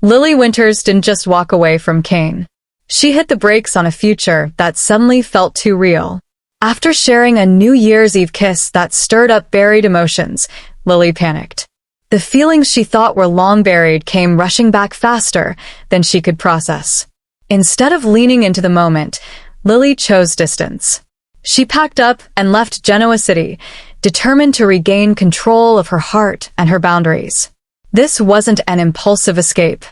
Lily Winters didn't just walk away from Kane. She hit the brakes on a future that suddenly felt too real. After sharing a New Year's Eve kiss that stirred up buried emotions, Lily panicked. The feelings she thought were long buried came rushing back faster than she could process. Instead of leaning into the moment, Lily chose distance. She packed up and left Genoa City, determined to regain control of her heart and her boundaries. This wasn't an impulsive escape.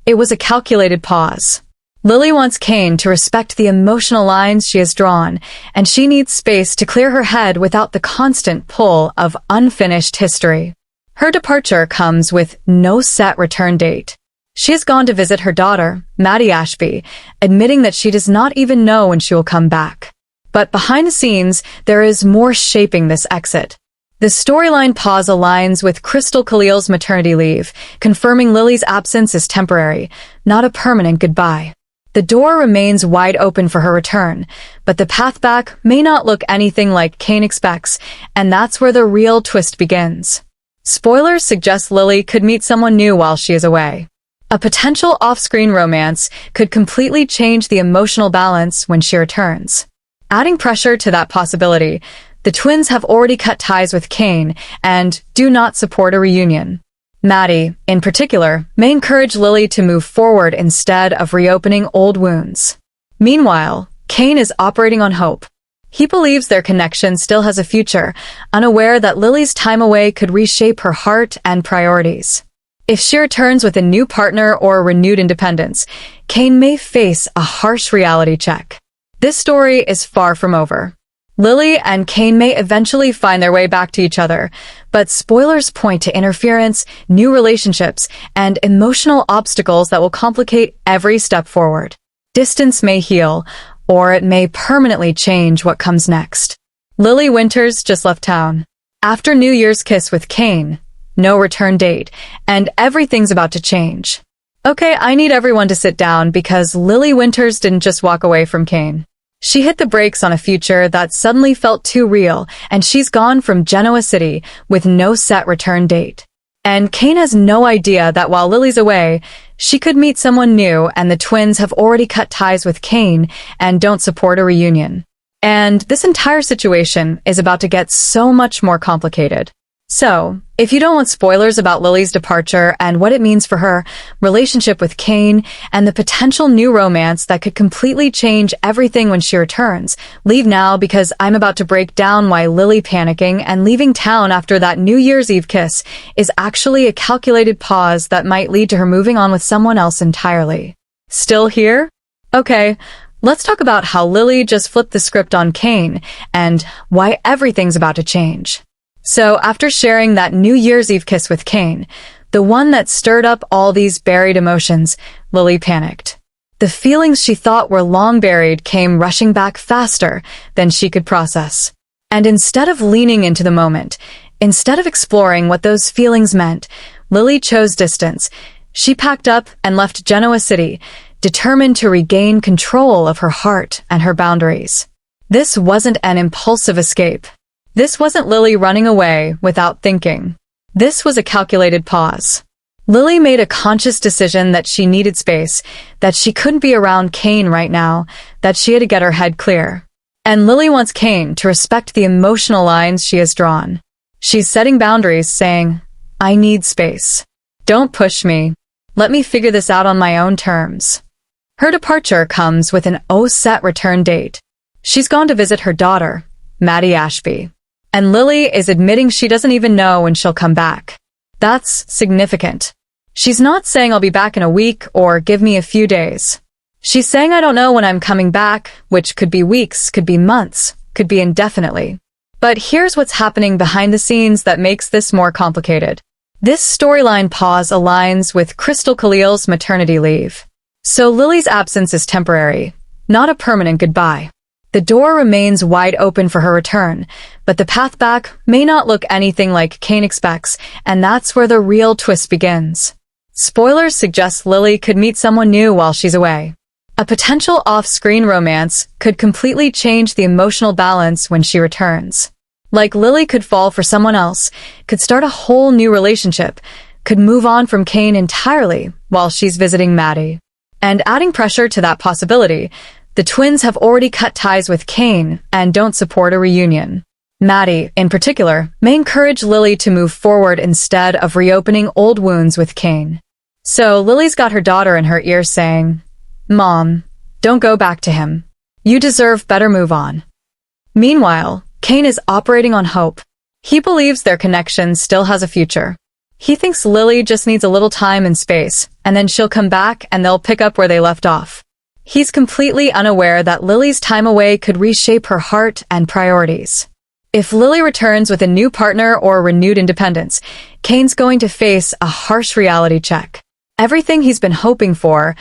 It was a calculated pause. Lily wants Kane to respect the emotional lines she has drawn, and she needs space to clear her head without the constant pull of unfinished history. Her departure comes with no set return date. She has gone to visit her daughter, Maddie Ashby, admitting that she does not even know when she will come back. But behind the scenes, there is more shaping this exit. The storyline pause aligns with Crystal Khalil's maternity leave, confirming Lily's absence is temporary, not a permanent goodbye. The door remains wide open for her return, but the path back may not look anything like Kane expects, and that's where the real twist begins. Spoilers suggest Lily could meet someone new while she is away. A potential off-screen romance could completely change the emotional balance when she returns. Adding pressure to that possibility, the twins have already cut ties with Kane and do not support a reunion. Maddie, in particular, may encourage Lily to move forward instead of reopening old wounds. Meanwhile, Kane is operating on hope. He believes their connection still has a future, unaware that Lily's time away could reshape her heart and priorities. If she returns with a new partner or renewed independence, Kane may face a harsh reality check. This story is far from over. Lily and Kane may eventually find their way back to each other, but spoilers point to interference, new relationships, and emotional obstacles that will complicate every step forward. Distance may heal, or it may permanently change what comes next. Lily Winters just left town. After New Year's kiss with Kane, no return date, and everything's about to change. Okay, I need everyone to sit down because Lily Winters didn't just walk away from Kane. She hit the brakes on a future that suddenly felt too real, and she's gone from Genoa City with no set return date. And Kane has no idea that while Lily's away, she could meet someone new, and the twins have already cut ties with Kane and don't support a reunion. And this entire situation is about to get so much more complicated. So, if you don't want spoilers about Lily's departure and what it means for her relationship with Kane and the potential new romance that could completely change everything when she returns, leave now because I'm about to break down why Lily panicking and leaving town after that New Year's Eve kiss is actually a calculated pause that might lead to her moving on with someone else entirely. Still here? Okay, let's talk about how Lily just flipped the script on Kane and why everything's about to change. So after sharing that New Year's Eve kiss with Kane, the one that stirred up all these buried emotions, Lily panicked. The feelings she thought were long buried came rushing back faster than she could process. And instead of leaning into the moment, instead of exploring what those feelings meant, Lily chose distance. She packed up and left Genoa City, determined to regain control of her heart and her boundaries. This wasn't an impulsive escape. This wasn't Lily running away without thinking. This was a calculated pause. Lily made a conscious decision that she needed space, that she couldn't be around Kane right now, that she had to get her head clear. And Lily wants Kane to respect the emotional lines she has drawn. She's setting boundaries, saying, I need space. Don't push me. Let me figure this out on my own terms. Her departure comes with an set return date. She's gone to visit her daughter, Maddie Ashby. And Lily is admitting she doesn't even know when she'll come back. That's significant. She's not saying I'll be back in a week or give me a few days. She's saying I don't know when I'm coming back, which could be weeks, could be months, could be indefinitely. But here's what's happening behind the scenes that makes this more complicated. This storyline pause aligns with Crystal Khalil's maternity leave. So Lily's absence is temporary, not a permanent goodbye. The door remains wide open for her return, but the path back may not look anything like Kane expects, and that's where the real twist begins. Spoilers suggest Lily could meet someone new while she's away. A potential off-screen romance could completely change the emotional balance when she returns. Like Lily could fall for someone else, could start a whole new relationship, could move on from Kane entirely, while she's visiting Maddie. And adding pressure to that possibility, the twins have already cut ties with Kane and don't support a reunion. Maddie, in particular, may encourage Lily to move forward instead of reopening old wounds with Kane. So Lily's got her daughter in her ear saying, "Mom, don't go back to him. You deserve better, move on." Meanwhile, Kane is operating on hope. He believes their connection still has a future. He thinks Lily just needs a little time and space, and then she'll come back and they'll pick up where they left off. He's completely unaware that Lily's time away could reshape her heart and priorities. If Lily returns with a new partner or renewed independence, Kane's going to face a harsh reality check. Everything he's been hoping for,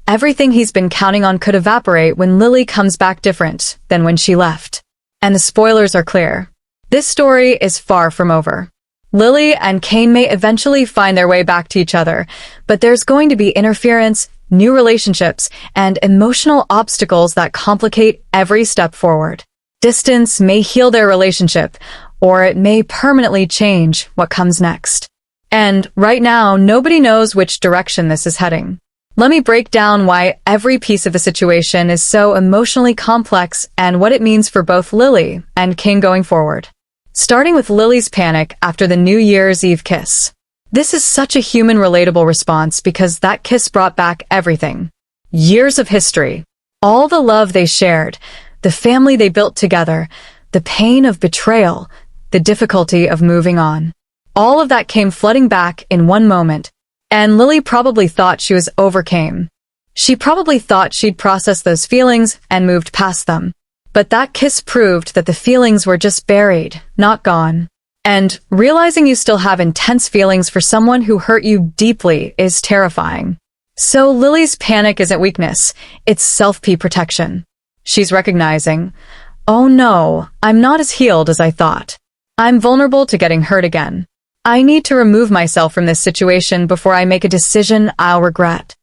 everything he's been counting on could evaporate when Lily comes back different than when she left. And the spoilers are clear. This story is far from over. Lily and Kane may eventually find their way back to each other, but there's going to be interference, new relationships, and emotional obstacles that complicate every step forward. Distance may heal their relationship, or it may permanently change what comes next. And right now, nobody knows which direction this is heading. Let me break down why every piece of the situation is so emotionally complex and what it means for both Lily and Kane going forward. Starting with Lily's panic after the New Year's Eve kiss. This is such a human relatable response because that kiss brought back everything. Years of history, all the love they shared, the family they built together, the pain of betrayal, the difficulty of moving on. All of that came flooding back in one moment, and Lily probably thought she was over Kane. She probably thought she'd processed those feelings and moved past them. But that kiss proved that the feelings were just buried, not gone. And realizing you still have intense feelings for someone who hurt you deeply is terrifying. So Lily's panic isn't weakness, it's self-protection. She's recognizing, oh no, I'm not as healed as I thought. I'm vulnerable to getting hurt again. I need to remove myself from this situation before I make a decision I'll regret.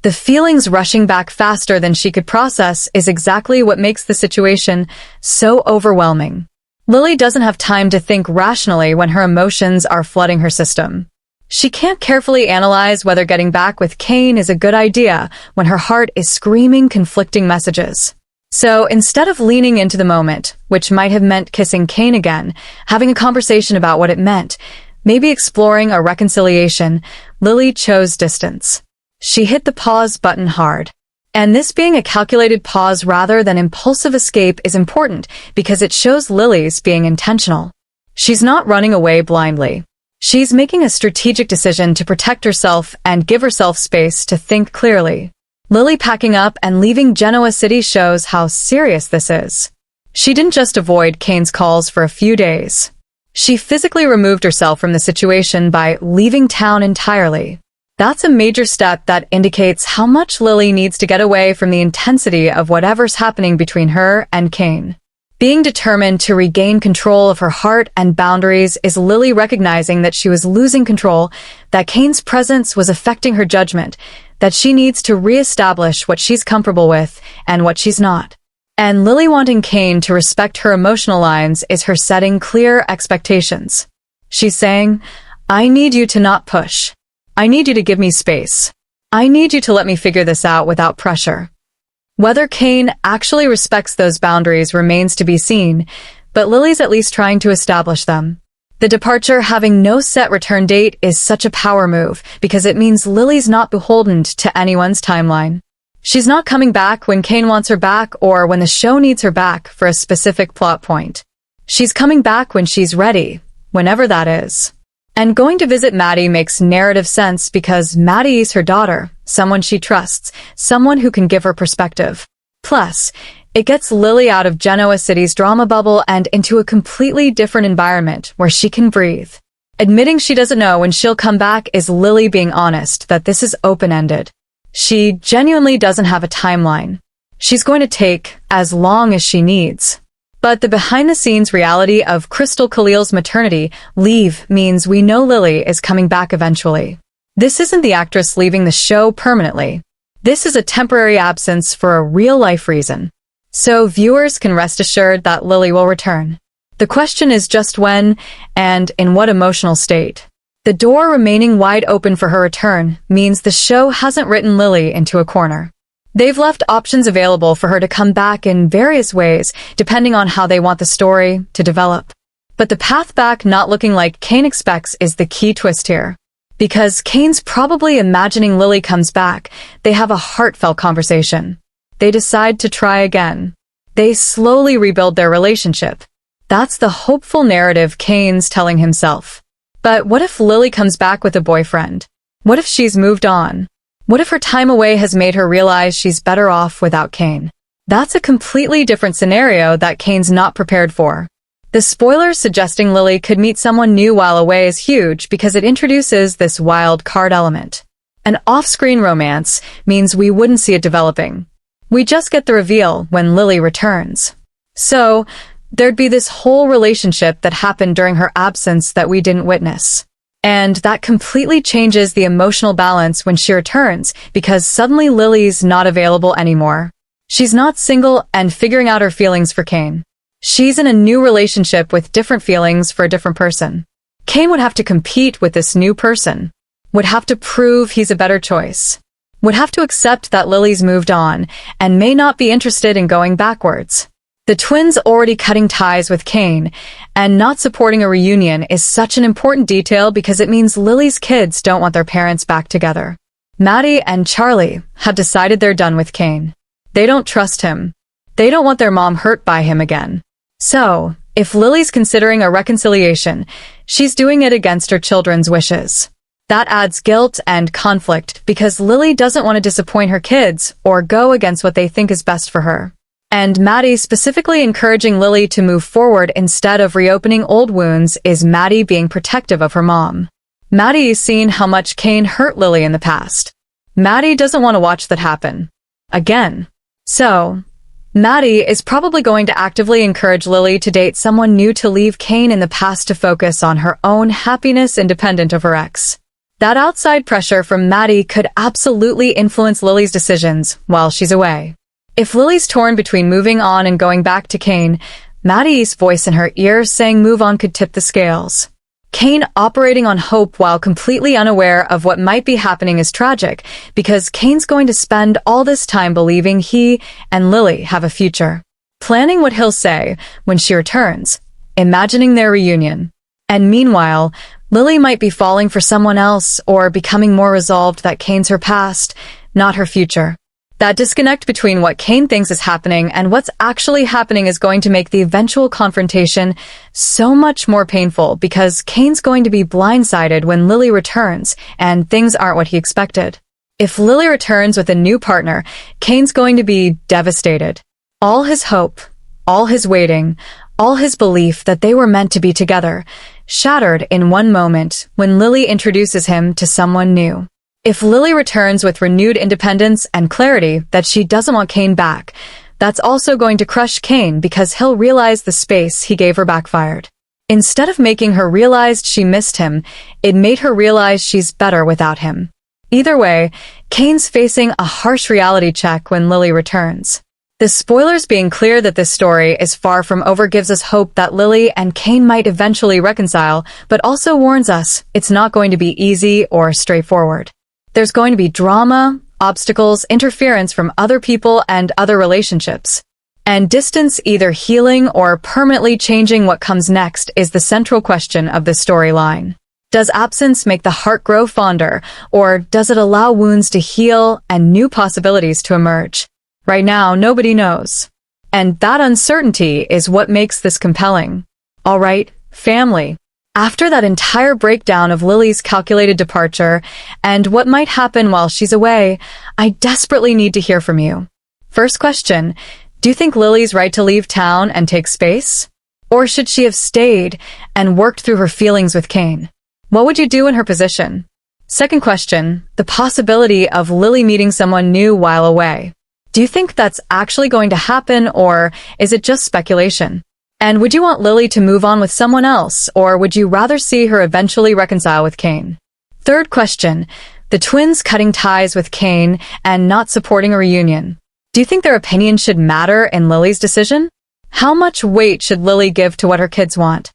The feelings rushing back faster than she could process is exactly what makes the situation so overwhelming. Lily doesn't have time to think rationally when her emotions are flooding her system. She can't carefully analyze whether getting back with Kane is a good idea when her heart is screaming conflicting messages. So instead of leaning into the moment, which might have meant kissing Kane again, having a conversation about what it meant, maybe exploring a reconciliation, Lily chose distance. She hit the pause button hard. And this being a calculated pause rather than impulsive escape is important because it shows Lily's being intentional. She's not running away blindly. She's making a strategic decision to protect herself and give herself space to think clearly. Lily packing up and leaving Genoa City shows how serious this is. She didn't just avoid Kane's calls for a few days. She physically removed herself from the situation by leaving town entirely. That's a major step that indicates how much Lily needs to get away from the intensity of whatever's happening between her and Kane. Being determined to regain control of her heart and boundaries is Lily recognizing that she was losing control, that Kane's presence was affecting her judgment, that she needs to reestablish what she's comfortable with and what she's not. And Lily wanting Kane to respect her emotional lines is her setting clear expectations. She's saying, I need you to not push. I need you to give me space. I need you to let me figure this out without pressure. Whether Kane actually respects those boundaries remains to be seen, but Lily's at least trying to establish them. The departure having no set return date is such a power move because it means Lily's not beholden to anyone's timeline. She's not coming back when Kane wants her back or when the show needs her back for a specific plot point. She's coming back when she's ready, whenever that is. And going to visit Maddie makes narrative sense because Maddie's her daughter, someone she trusts, someone who can give her perspective. Plus, it gets Lily out of Genoa City's drama bubble and into a completely different environment where she can breathe. Admitting she doesn't know when she'll come back is Lily being honest that this is open-ended. She genuinely doesn't have a timeline. She's going to take as long as she needs. But the behind-the-scenes reality of Crystal Khalil's maternity leave means we know Lily is coming back eventually. This isn't the actress leaving the show permanently. This is a temporary absence for a real-life reason. So viewers can rest assured that Lily will return. The question is just when and in what emotional state. The door remaining wide open for her return means the show hasn't written Lily into a corner. They've left options available for her to come back in various ways, depending on how they want the story to develop. But the path back not looking like Kane expects is the key twist here. Because Kane's probably imagining Lily comes back, they have a heartfelt conversation. They decide to try again. They slowly rebuild their relationship. That's the hopeful narrative Kane's telling himself. But what if Lily comes back with a boyfriend? What if she's moved on? What if her time away has made her realize she's better off without Kane? That's a completely different scenario that Kane's not prepared for. The spoilers suggesting Lily could meet someone new while away is huge because it introduces this wild card element. An off-screen romance means we wouldn't see it developing. We just get the reveal when Lily returns. So, there'd be this whole relationship that happened during her absence that we didn't witness. And that completely changes the emotional balance when she returns because suddenly Lily's not available anymore. She's not single and figuring out her feelings for Kane. She's in a new relationship with different feelings for a different person. Kane would have to compete with this new person. Would have to prove he's a better choice. Would have to accept that Lily's moved on and may not be interested in going backwards. The twins already cutting ties with Kane and not supporting a reunion is such an important detail because it means Lily's kids don't want their parents back together. Maddie and Charlie have decided they're done with Kane. They don't trust him. They don't want their mom hurt by him again. So, if Lily's considering a reconciliation, she's doing it against her children's wishes. That adds guilt and conflict because Lily doesn't want to disappoint her kids or go against what they think is best for her. And Maddie specifically encouraging Lily to move forward instead of reopening old wounds is Maddie being protective of her mom. Maddie's seen how much Kane hurt Lily in the past. Maddie doesn't want to watch that happen again. So, Maddie is probably going to actively encourage Lily to date someone new to leave Kane in the past to focus on her own happiness independent of her ex. That outside pressure from Maddie could absolutely influence Lily's decisions while she's away. If Lily's torn between moving on and going back to Kane, Maddie's voice in her ear saying move on could tip the scales. Kane operating on hope while completely unaware of what might be happening is tragic because Kane's going to spend all this time believing he and Lily have a future. Planning what he'll say when she returns, imagining their reunion. And meanwhile, Lily might be falling for someone else or becoming more resolved that Kane's her past, not her future. That disconnect between what Kane thinks is happening and what's actually happening is going to make the eventual confrontation so much more painful because Kane's going to be blindsided when Lily returns and things aren't what he expected. If Lily returns with a new partner, Kane's going to be devastated. All his hope, all his waiting, all his belief that they were meant to be together, shattered in one moment when Lily introduces him to someone new. If Lily returns with renewed independence and clarity that she doesn't want Kane back, that's also going to crush Kane because he'll realize the space he gave her backfired. Instead of making her realize she missed him, it made her realize she's better without him. Either way, Kane's facing a harsh reality check when Lily returns. The spoilers being clear that this story is far from over gives us hope that Lily and Kane might eventually reconcile, but also warns us it's not going to be easy or straightforward. There's going to be drama, obstacles, interference from other people and other relationships. And distance either healing or permanently changing what comes next is the central question of this storyline. Does absence make the heart grow fonder, or does it allow wounds to heal and new possibilities to emerge? Right now, nobody knows. And that uncertainty is what makes this compelling. All right, family. After that entire breakdown of Lily's calculated departure and what might happen while she's away, I desperately need to hear from you. First question, do you think Lily's right to leave town and take space? Or should she have stayed and worked through her feelings with Kane? What would you do in her position? Second question, the possibility of Lily meeting someone new while away. Do you think that's actually going to happen, or is it just speculation? And would you want Lily to move on with someone else, or would you rather see her eventually reconcile with Kane? Third question, the twins cutting ties with Kane and not supporting a reunion. Do you think their opinion should matter in Lily's decision? How much weight should Lily give to what her kids want?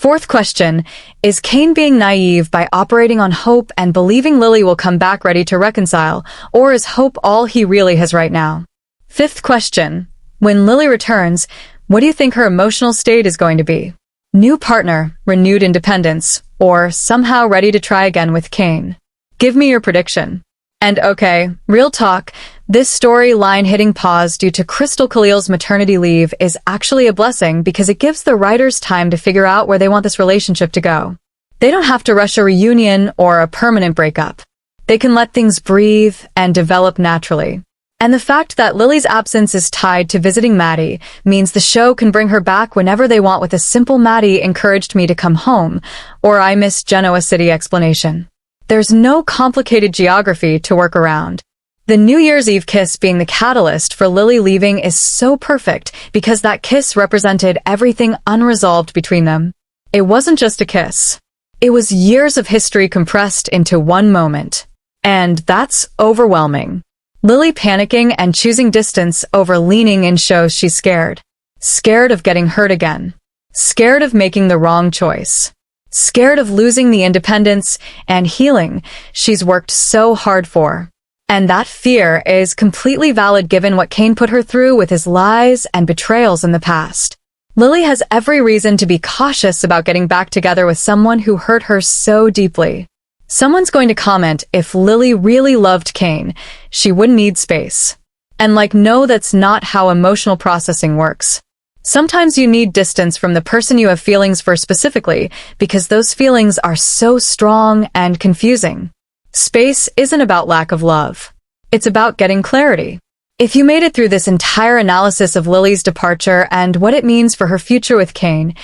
Fourth question, is Kane being naive by operating on hope and believing Lily will come back ready to reconcile, or is hope all he really has right now? Fifth question, when Lily returns, what do you think her emotional state is going to be? New partner, renewed independence, or somehow ready to try again with Kane? Give me your prediction. And okay, real talk, this storyline hitting pause due to Crystal Khalil's maternity leave is actually a blessing because it gives the writers time to figure out where they want this relationship to go. They don't have to rush a reunion or a permanent breakup. They can let things breathe and develop naturally. And the fact that Lily's absence is tied to visiting Maddie means the show can bring her back whenever they want with a simple "Maddie encouraged me to come home," or "I miss Genoa City" explanation. There's no complicated geography to work around. The New Year's Eve kiss being the catalyst for Lily leaving is so perfect because that kiss represented everything unresolved between them. It wasn't just a kiss. It was years of history compressed into one moment. And that's overwhelming. Lily panicking and choosing distance over leaning in shows she's scared. Scared of getting hurt again. Scared of making the wrong choice. Scared of losing the independence and healing she's worked so hard for. And that fear is completely valid given what Kane put her through with his lies and betrayals in the past. Lily has every reason to be cautious about getting back together with someone who hurt her so deeply. Someone's going to comment if Lily really loved Kane, she wouldn't need space. And no, that's not how emotional processing works. Sometimes you need distance from the person you have feelings for specifically because those feelings are so strong and confusing. Space isn't about lack of love. It's about getting clarity. If you made it through this entire analysis of Lily's departure and what it means for her future with Kane,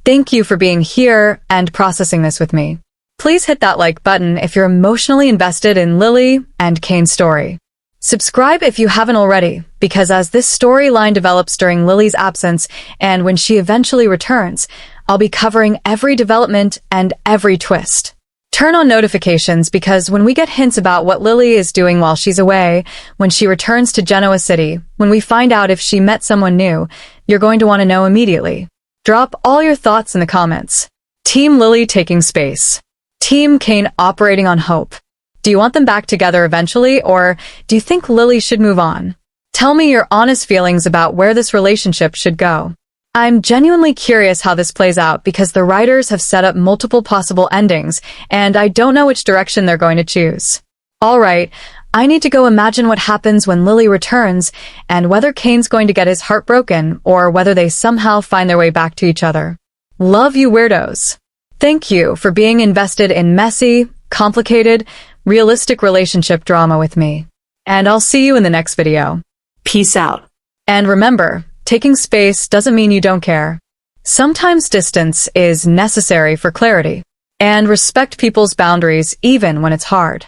thank you for being here and processing this with me. Please hit that like button if you're emotionally invested in Lily and Kane's story. Subscribe if you haven't already, because as this storyline develops during Lily's absence and when she eventually returns, I'll be covering every development and every twist. Turn on notifications because when we get hints about what Lily is doing while she's away, when she returns to Genoa City, when we find out if she met someone new, you're going to want to know immediately. Drop all your thoughts in the comments. Team Lily taking space. Team Kane operating on hope. Do you want them back together eventually, or do you think Lily should move on? Tell me your honest feelings about where this relationship should go. I'm genuinely curious how this plays out because the writers have set up multiple possible endings, and I don't know which direction they're going to choose. Alright, I need to go imagine what happens when Lily returns, and whether Kane's going to get his heart broken, or whether they somehow find their way back to each other. Love you weirdos. Thank you for being invested in messy, complicated, realistic relationship drama with me. And I'll see you in the next video. Peace out. And remember, taking space doesn't mean you don't care. Sometimes distance is necessary for clarity. And respect people's boundaries even when it's hard.